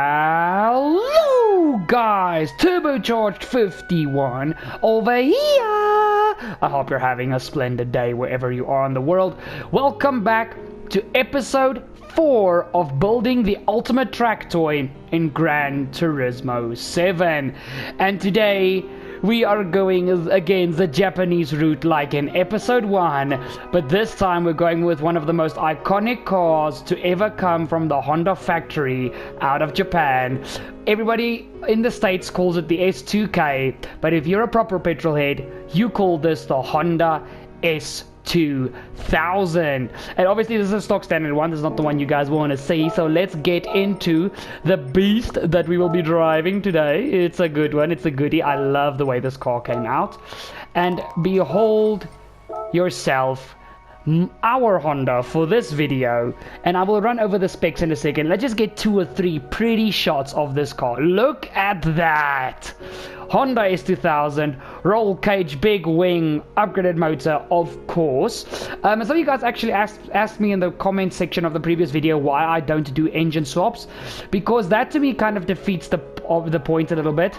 Hello guys, Turbocharged 51 over here. I hope you're having a splendid day wherever you are in the world. Welcome back to episode 4 of building the ultimate track toy in Gran Turismo 7. And today we are going again the Japanese route like in episode 1, but this time we're going with one of the most iconic cars to ever come from the Honda factory out of Japan. Everybody in the States calls it the S2K, but if you're a proper petrol head, you call this the Honda S2000. And obviously this is a stock standard one, this is not the one you guys want to see, so let's get into the beast that we will be driving today. It's a good one, it's a goodie. I love the way this car came out. And behold yourself our Honda for this video, and I will run over the specs in a second. Let's just get 2 or 3 pretty shots of this car. Look at that! Honda S2000, roll cage, big wing, upgraded motor, of course. Some of you guys actually asked me in the comment section of the previous video why I don't do engine swaps, because that to me kind of defeats the point a little bit.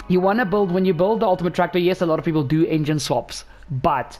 You want to build, when you build the ultimate tractor, yes, a lot of people do engine swaps, but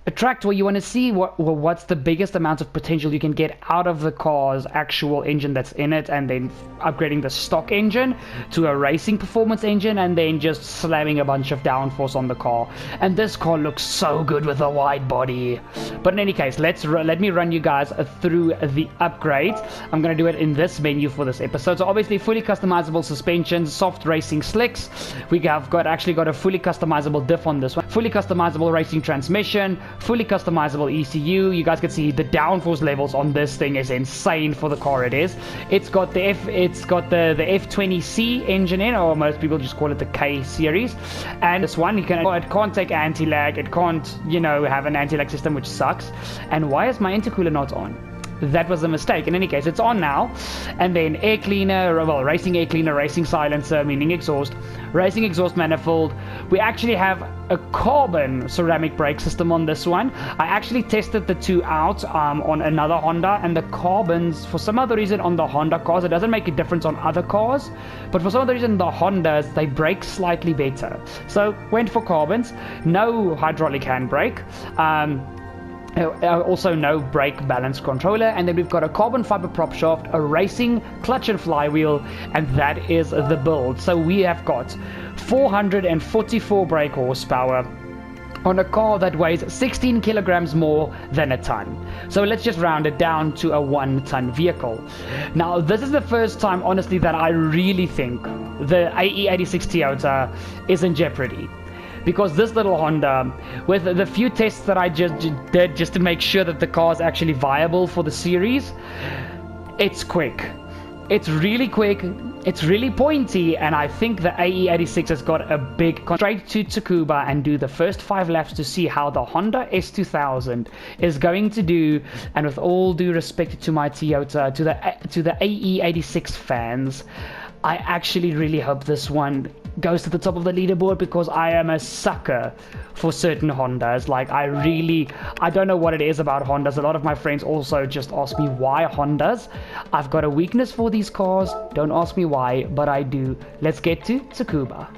a tractor, you want to see what's the biggest amount of potential you can get out of the car's actual engine that's in it, and then upgrading the stock engine to a racing performance engine, and then just slamming a bunch of downforce on the car. And this car looks so good with a wide body. But in any case, let me run you guys through the upgrades. I'm going to do it in this menu for this episode. So obviously fully customizable suspensions, soft racing slicks. We have actually got a fully customizable diff on this one, fully customizable racing transmission, fully customizable ECU. You guys can see the downforce levels on this thing is insane for the car it is. It's got the F20C engine in, or most people just call it the K series. And this one, it can't take anti-lag, it can't, have an anti-lag system, which sucks. And why is my intercooler not on? That was a mistake. In any case, it's on now. And then air cleaner, well, racing air cleaner, racing silencer, meaning exhaust, racing exhaust manifold. We actually have a carbon ceramic brake system on this one. I actually tested the two out on another Honda, and the carbons, for some other reason on the Honda cars, it doesn't make a difference on other cars, but for some other reason the Hondas, they brake slightly better. So went for carbons. No hydraulic handbrake. Also no brake balance controller, and then we've got a carbon fiber prop shaft, a racing clutch and flywheel, and that is the build. So we have got 444 brake horsepower on a car that weighs 16 kilograms more than a ton. So let's just round it down to a 1-ton vehicle. Now this is the first time, honestly, that I really think the AE86 Toyota is in jeopardy. Because this little Honda, with the few tests that I just did just to make sure that the car is actually viable for the series, it's quick. It's really quick, it's really pointy, and I think the AE86 has got a big straight to Tsukuba and do the first 5 laps to see how the Honda S2000 is going to do. And with all due respect to my Toyota, to the AE86 fans, I actually really hope this one goes to the top of the leaderboard, because I am a sucker for certain Hondas. Like, I don't know what it is about Hondas. A lot of my friends also just ask me why Hondas. I've got a weakness for these cars. Don't ask me why, but I do. Let's get to Tsukuba.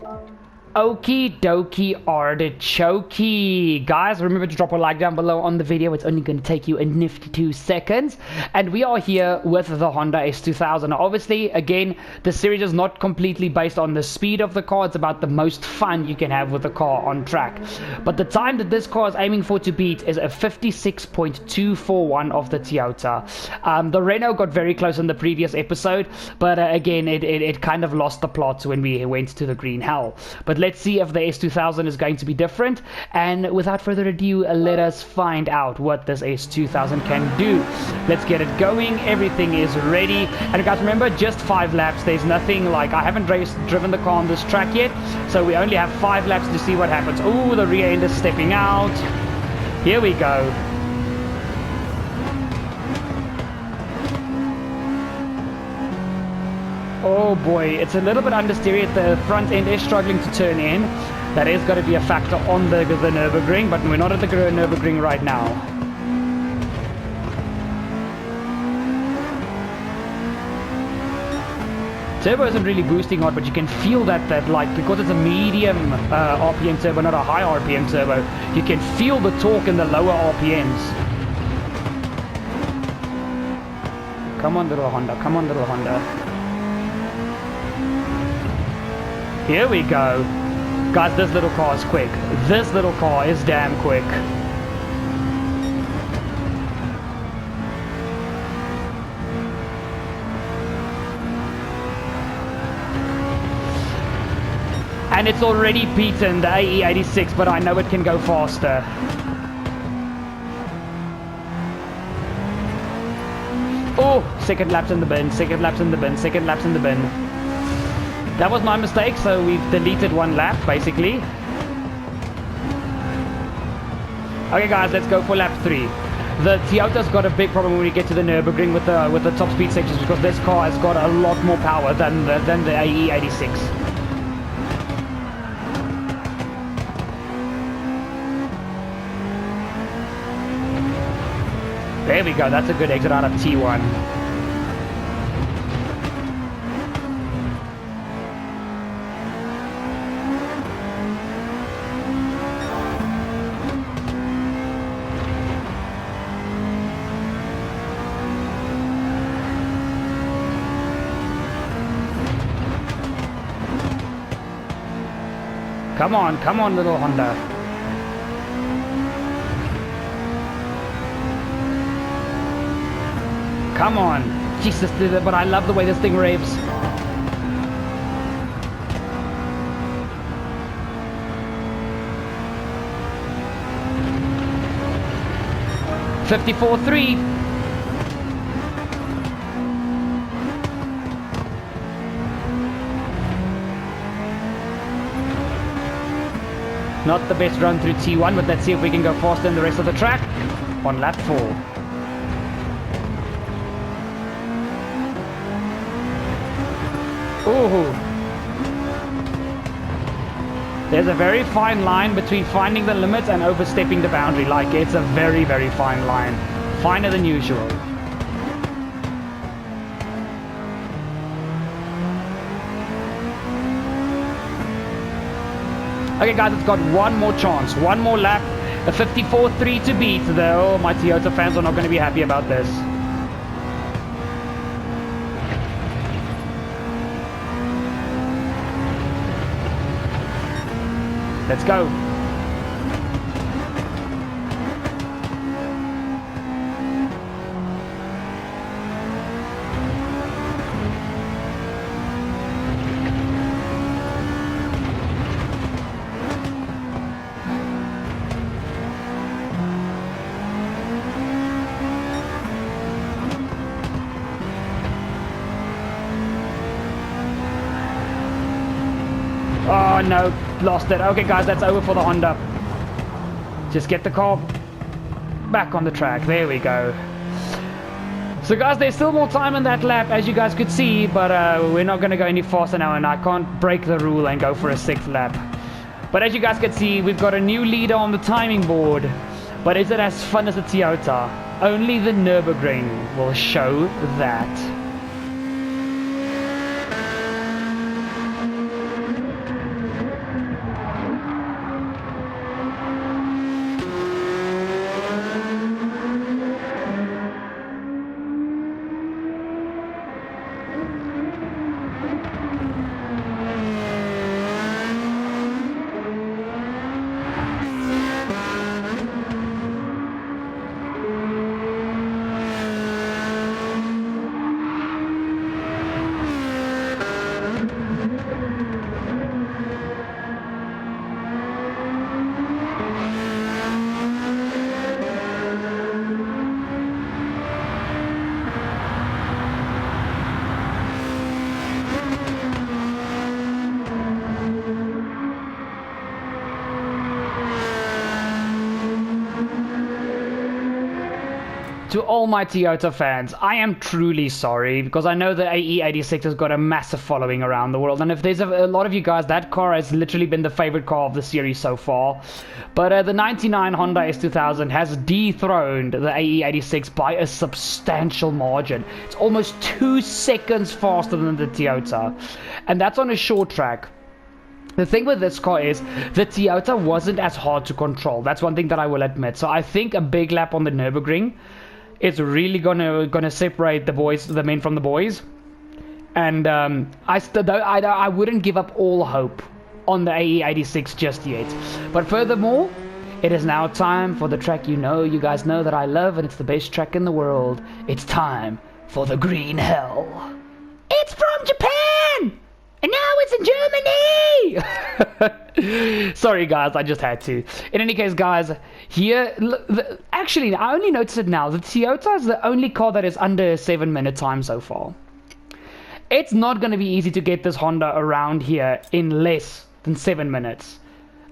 Okie dokie artichoke. Guys, remember to drop a like down below on the video. It's only going to take you a nifty 2 seconds. And we are here with the Honda S2000. Now, obviously, again, the series is not completely based on the speed of the car. It's about the most fun you can have with the car on track. But the time that this car is aiming for to beat is a 56.241 of the Toyota. The Renault got very close in the previous episode, but again, it kind of lost the plot when we went to the green hell. But let's see if the S2000 is going to be different, and without further ado, let us find out what this S2000 can do. Let's get it going. Everything is ready, and guys, remember, just 5 laps. There's nothing like, I haven't driven the car on this track yet, so we only have 5 laps to see what happens. Oh, the rear end is stepping out. Here we go. Oh boy, it's a little bit understeery. The front end is struggling to turn in. That is going to be a factor on the Nurburgring, but we're not at the Nurburgring right now. Turbo isn't really boosting hard, but you can feel that like, because it's a medium RPM turbo, not a high RPM turbo, you can feel the torque in the lower RPMs. Come on, little Honda. Come on, little Honda. Here we go. Guys, this little car is quick. This little car is damn quick. And it's already beaten the AE86, but I know it can go faster. Oh, second laps in the bin, second laps in the bin, second laps in the bin. That was my mistake, so we've deleted one lap, basically. Okay, guys, let's go for lap 3. The Toyota's got a big problem when we get to the Nurburgring with the top speed sections, because this car has got a lot more power than the AE86. There we go, that's a good exit out of T1. Come on, little Honda. Come on. Jesus, but I love the way this thing revs. .54.3. Not the best run through T1, but let's see if we can go faster than the rest of the track on lap 4. Ooh. There's a very fine line between finding the limits and overstepping the boundary. Like, it's a very, very fine line. Finer than usual. Okay, guys, it's got one more chance. One more lap. A 54.3 to beat. Oh, my Toyota fans are not going to be happy about this. Let's go. Oh no, lost it. Okay guys, that's over for the Honda. Just get the car back on the track. There we go. So guys, there's still more time in that lap, as you guys could see, but we're not going to go any faster now, and I can't break the rule and go for a 6th lap. But as you guys can see, we've got a new leader on the timing board. But is it as fun as the Toyota? Only the Nurburgring will show that. To all my Toyota fans, I am truly sorry, because I know the AE86 has got a massive following around the world, and if there's a lot of you guys, that car has literally been the favorite car of the series so far. But the 99 Honda S2000 has dethroned the AE86 by a substantial margin. It's almost 2 seconds faster than the Toyota, and that's on a short track. The thing with this car is the Toyota wasn't as hard to control. That's one thing that I will admit. So I think a big lap on the Nurburgring is really gonna separate the men from the boys. And I wouldn't give up all hope on the AE86 just yet. But furthermore, it is now time for the track you guys know that I love, and it's the best track in the world. It's time for the Green Hell. It's from Japan! And now it's in Germany! Sorry guys, I just had to. In any case guys, here, actually I only noticed it now, the Toyota is the only car that is under a 7-minute time so far. It's not going to be easy to get this Honda around here in less than 7 minutes.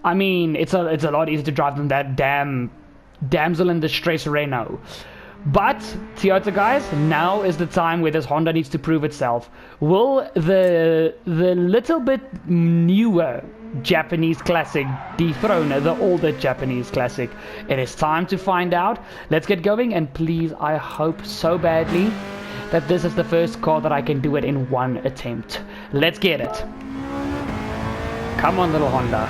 I mean, it's a lot easier to drive than that damn damsel in distress Renault. But, Toyota guys, now is the time where this Honda needs to prove itself. Will the little bit newer Japanese classic dethrone the older Japanese classic? It is time to find out. Let's get going, and please, I hope so badly that this is the first car that I can do it in one attempt. Let's get it. Come on, little Honda.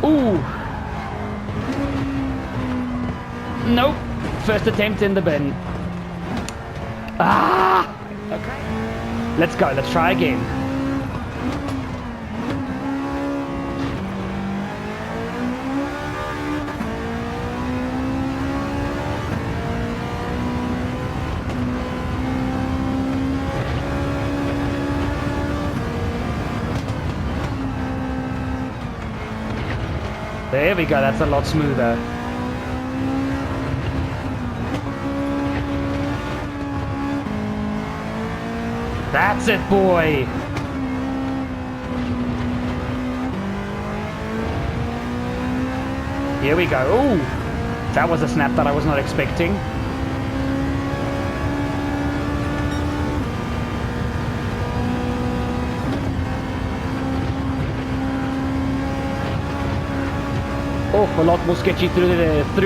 Ooh. Nope. First attempt in the bin. Ah! Okay. Let's go. Let's try again. There we go. That's a lot smoother. That's it, boy! Here we go. Ooh! That was a snap that I was not expecting. Oh, a lot more sketchy through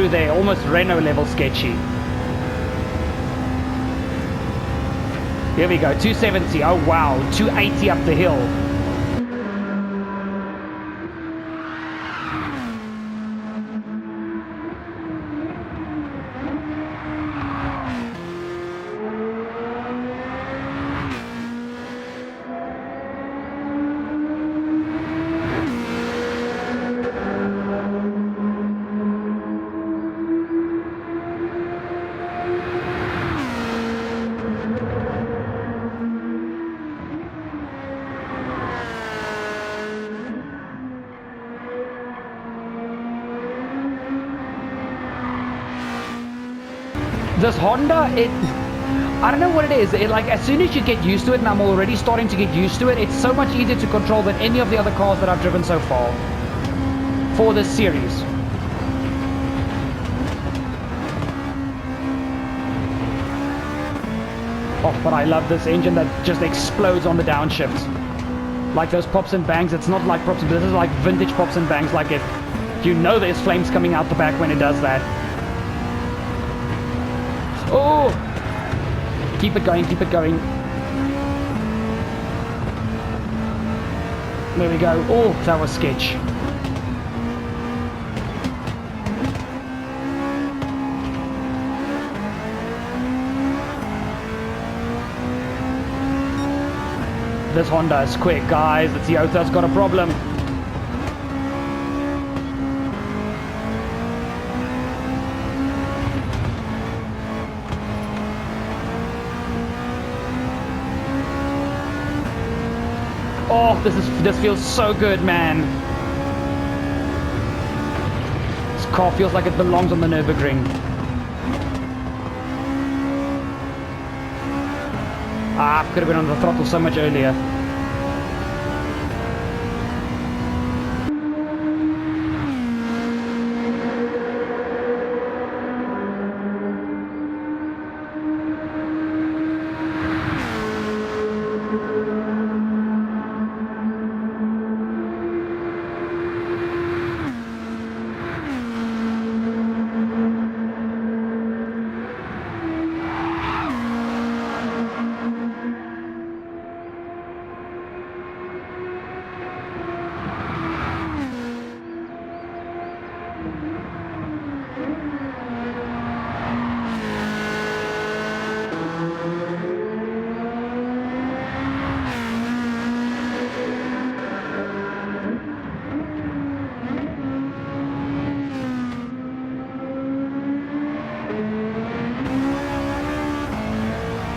there. Almost Renault level sketchy. Here we go, 270, oh wow, 280 up the hill. This Honda, I don't know what it is. Like, as soon as you get used to it, and I'm already starting to get used to it, it's so much easier to control than any of the other cars that I've driven so far for this series. Oh, but I love this engine that just explodes on the downshift. Like those pops and bangs, it's not like pops and bangs, this is like vintage pops and bangs, like it, you know there's flames coming out the back when it does that. Oh! Keep it going, keep it going. There we go. Oh, that was sketch. This Honda is quick, guys. The Toyota's got a problem. Oh, this feels so good, man. This car feels like it belongs on the Nurburgring. Ah, could have been on the throttle so much earlier.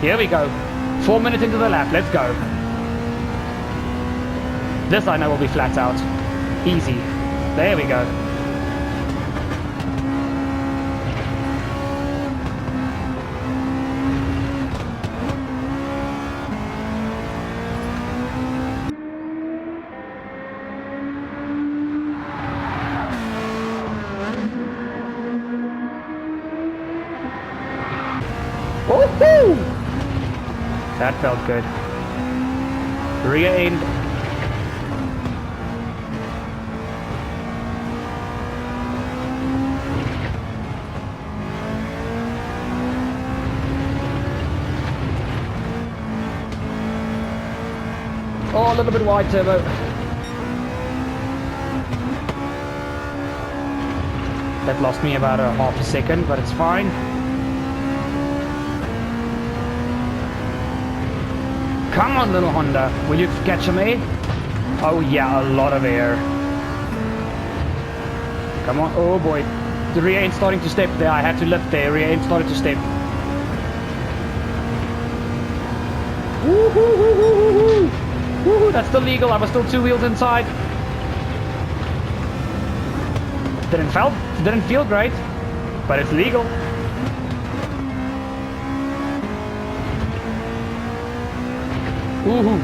Here we go. 4 minutes into the lap. Let's go. This I know will be flat out. Easy. There we go. Woohoo! That felt good. Rear end. Oh, a little bit wide turbo. That lost me about a half a second, but it's fine. Come on, little Honda. Will you catch some air? Oh, yeah, a lot of air. Come on. Oh, boy. The rear end starting to step there. I had to lift there. Rear end started to step. Woohoo, woohoo, woohoo. Woohoo, that's still legal. I was still 2 wheels inside. Didn't feel great, but it's legal. Woohoo!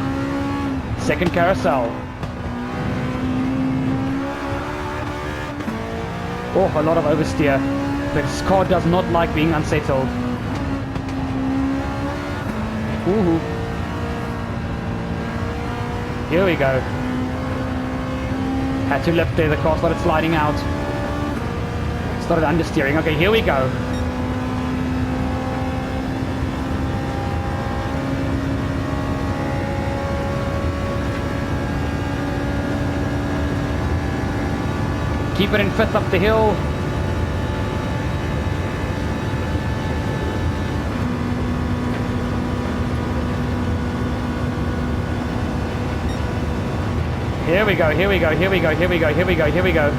Second carousel. Oh, a lot of oversteer. This car does not like being unsettled. Woohoo! Here we go. Had to lift there. The car started sliding out. Started understeering. Okay, here we go. Keep it in 5th up the hill. Here we go, here we go, here we go, here we go, here we go, here we go.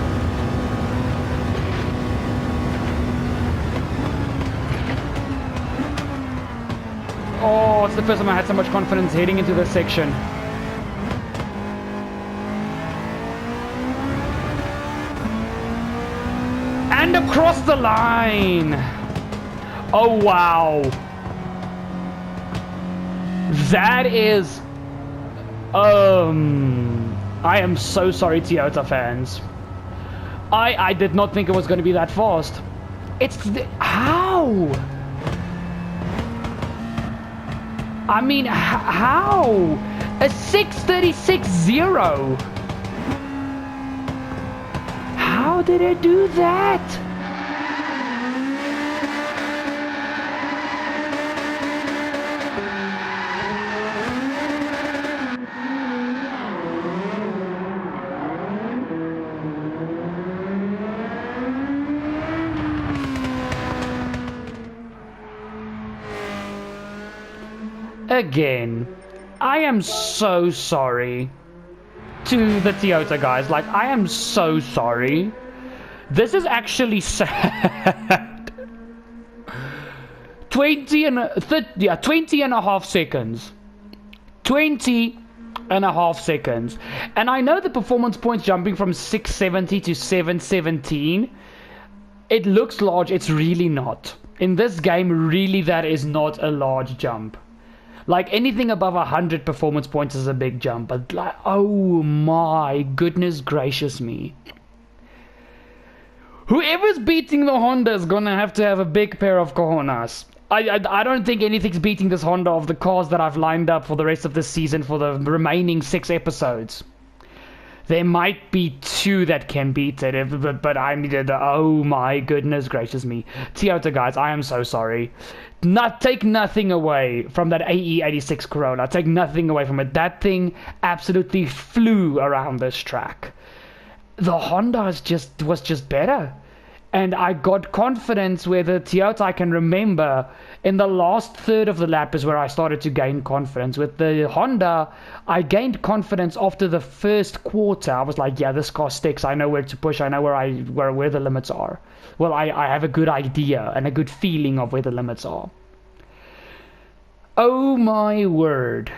Oh, it's the first time I had so much confidence heading into this section. And across the line. Oh, wow. That is... I am so sorry, Toyota fans. I did not think it was going to be that fast. How? I mean, how? A 6:36.0. How did it do that? Again, I am so sorry to the Toyota guys. Like, I am so sorry. This is actually sad. 20 and a half seconds. 20 and a half seconds. And I know the performance points jumping from 670 to 717. It looks large. It's really not. In this game, really, that is not a large jump. Like, anything above 100 performance points is a big jump. But, like, oh my goodness gracious me. Whoever's beating the Honda is gonna have to have a big pair of cojones. I don't think anything's beating this Honda of the cars that I've lined up for the rest of this season for the remaining 6 episodes. There might be 2 that can beat it, but I mean, oh my goodness gracious me. Toyota guys, I am so sorry. Take nothing away from that AE86 Corolla. Take nothing away from it. That thing absolutely flew around this track. The Honda was just better. And I got confidence where the Toyota, I can remember, in the last third of the lap is where I started to gain confidence. With the Honda, I gained confidence after the first quarter. I was like, yeah, this car sticks. I know where to push. I know where the limits are. Well, I have a good idea and a good feeling of where the limits are. Oh my word.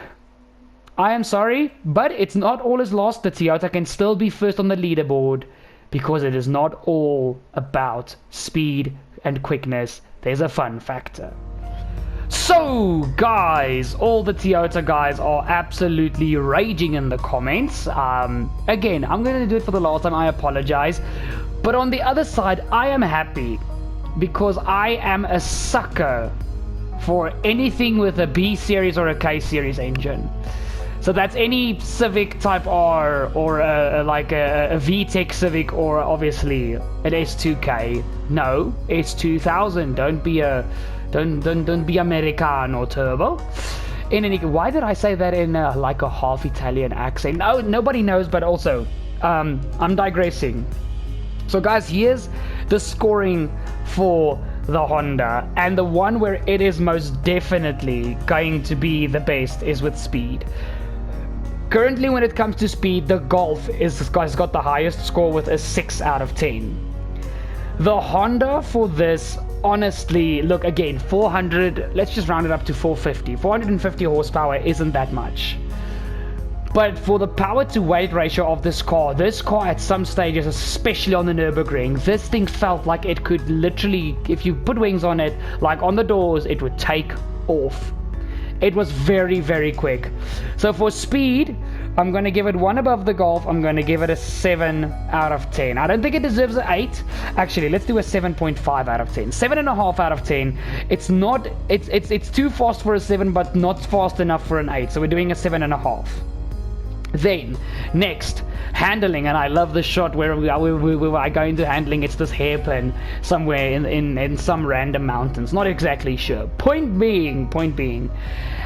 I am sorry, but it's not all is lost. The Toyota can still be first on the leaderboard because it is not all about speed and quickness. There's a fun factor. So guys, all the Toyota guys are absolutely raging in the comments. Again, I'm going to do it for the last time. I apologize. But on the other side, I am happy because I am a sucker for anything with a B series or a K series engine. So that's any Civic Type R or like a VTEC Civic or obviously an S2K. No, S2000. Don't be American or turbo. Why did I say that in like a half Italian accent? No, nobody knows, but also I'm digressing. So guys, here's the scoring for the Honda, and the one where it is most definitely going to be the best is with speed. Currently, when it comes to speed, the Golf has got the highest score with a 6 out of 10. The Honda for this, honestly, look again, 400, let's just round it up to 450. 450 horsepower isn't that much. But for the power to weight ratio of this car at some stages, especially on the Nurburgring, this thing felt like it could literally, if you put wings on it, like on the doors, it would take off. It was very, very quick. So for speed, I'm going to give it one above the Golf. I'm going to give it a 7 out of 10. I don't think it deserves an 8. Actually, let's do a 7.5 out of 10. 7.5 out of 10. It's not, it's too fast for a 7, but not fast enough for an 8. So we're doing a 7.5. Then, next, handling, and I love the shot where we go into handling. It's this hairpin somewhere in some random mountains. Not exactly sure. Point being,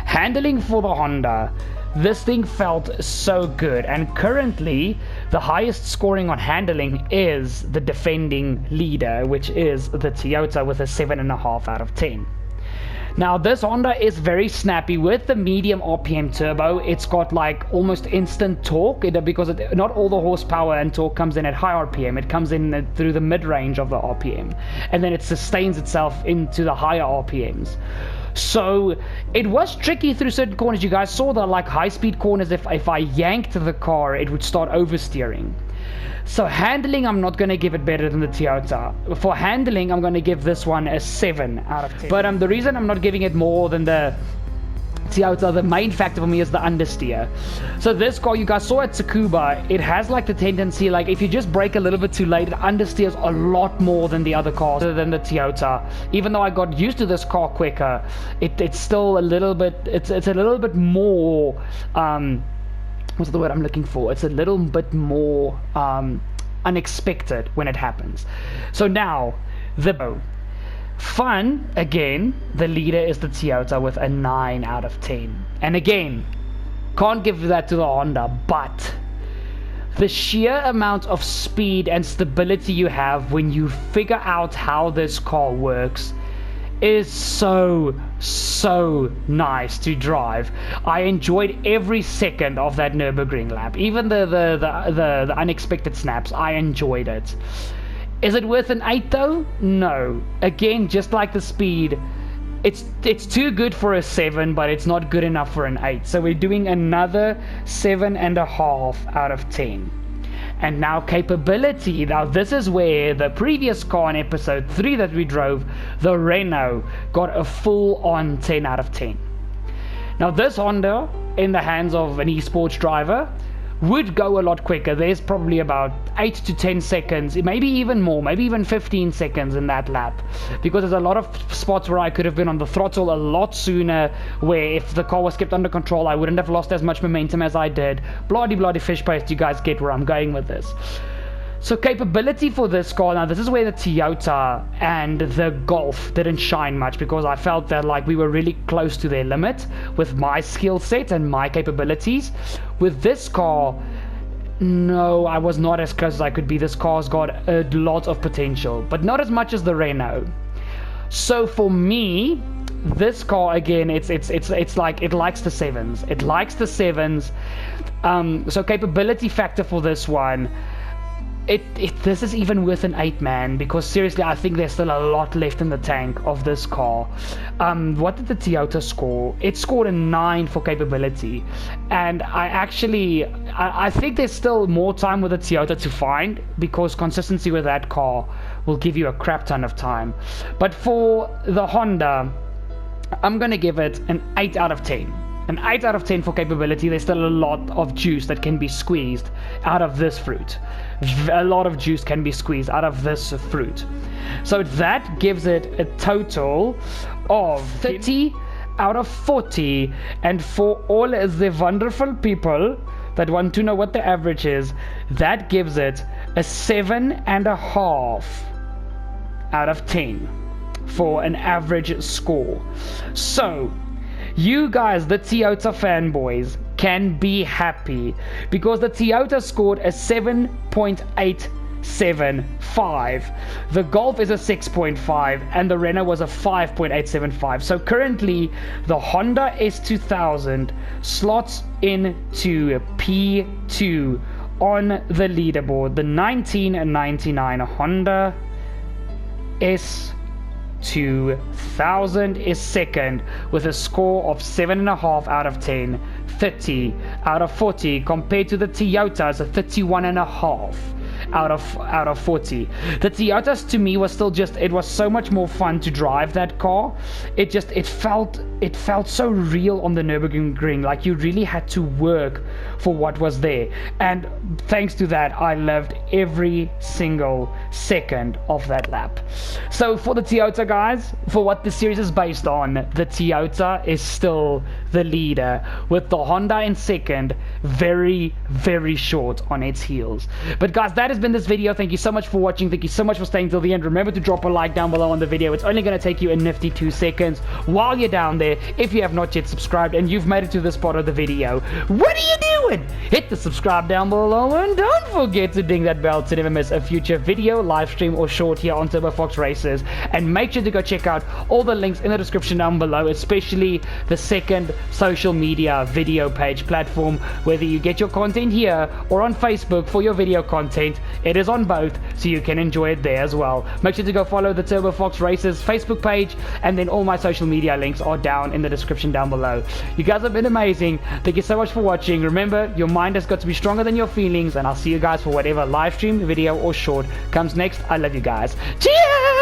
handling for the Honda, this thing felt so good, and currently the highest scoring on handling is the defending leader, which is the Toyota with a 7.5 out of 10. Now this Honda is very snappy with the medium RPM turbo. It's got like almost instant torque because not all the horsepower and torque comes in at high RPM. It comes in through the mid-range of the RPM, and then it sustains itself into the higher RPMs. So it was tricky through certain corners. You guys saw the like high-speed corners. If I yanked the car, it would start oversteering. So handling, I'm not going to give it better than the Toyota. For handling, I'm going to give this one a 7 out of 10. But the reason I'm not giving it more than the Toyota, the main factor for me is the understeer. So this car, you guys saw at Tsukuba, it has like the tendency, like if you just brake a little bit too late, it understeers a lot more than the other cars, than the Toyota. Even though I got used to this car quicker, it's still a little bit, it's a little bit more, what's the word I'm looking for? It's a little bit more unexpected when it happens. So now, the fun, again, the leader is the Toyota with a 9 out of 10. And again, can't give that to the Honda, but the sheer amount of speed and stability you have when you figure out how this car works is so nice to drive. I enjoyed every second of that Nurburgring lap, even the unexpected snaps. I enjoyed it. Is it worth an 8 though? No. Again, just like the speed, it's too good for a 7, but it's not good enough for an 8. So we're doing another 7.5 out of 10. And now capability. Now this is where the previous car in episode 3 that we drove, the Renault, got a full-on 10 out of 10. Now this Honda, in the hands of an esports driver, would go a lot quicker. There's probably about 8 to 10 seconds, maybe even more, maybe even 15 seconds in that lap, because there's a lot of spots where I could have been on the throttle a lot sooner, where if the car was kept under control I wouldn't have lost as much momentum as I did. Bloody fish paste. You guys get where I'm going with this. So capability for this car, now this is where the Toyota and the Golf didn't shine much, because I felt that like we were really close to their limit with my skill set and my capabilities. With this car, no, I was not as close as I could be. This car's got a lot of potential, but not as much as the Renault. So for me, this car again, it's like it likes the 7s. It likes the 7s. So capability factor for this one, this is even worth an 8, man, because seriously, I think there's still a lot left in the tank of this car. What did the Toyota score? It scored a 9 for capability, and I think there's still more time with the Toyota to find, because consistency with that car will give you a crap ton of time. But for the Honda, I'm gonna give it an 8 out of 10. An 8 out of 10 for capability. There's still a lot of juice that can be squeezed out of this fruit. A lot of juice can be squeezed out of this fruit. So that gives it a total of 30 out of 40. And for all the wonderful people that want to know what the average is, that gives it a 7.5 out of 10 for an average score. So you guys, the Toyota fanboys, can be happy, because the Toyota scored a 7.875. The Golf is a 6.5 and the Renault was a 5.875. So currently the Honda S2000 slots into P2 on the leaderboard. The 1999 Honda S2000 is second with a score of 7.5 out of 10, 30 out of 40, compared to the Toyota's a 31.5 out of 40. The Toyotas, to me, was still just, it was so much more fun to drive that car. It felt so real on the Nurburgring, like you really had to work for what was there. And thanks to that, I loved every single second of that lap. So for the Toyota, guys, for what the series is based on, the Toyota is still the leader, with the Honda in second, very, very short on its heels. But guys, that has been this video. Thank you so much for watching. Thank you so much for staying till the end. Remember to drop a like down below on the video. It's only going to take you a nifty 2 seconds. While you're down there, if you have not yet subscribed and you've made it to this part of the video, what are you doing? Hit the subscribe down below, and don't forget to ding that bell to never miss a future video, live stream, or short here on TurboFox RacerZ. And make sure to go check out all the links in the description down below, especially the second social media video page platform. Whether you get your content here or on Facebook for your video content, it is on both, so you can enjoy it there as well. Make sure to go follow the TurboFox RacerZ Facebook page, and then all my social media links are down in the description down below. You guys have been amazing. Thank you so much for watching. Remember, your mind has got to be stronger than your feelings, and I'll see you guys for whatever live stream, video, or short comes next. I love you guys. Cheers!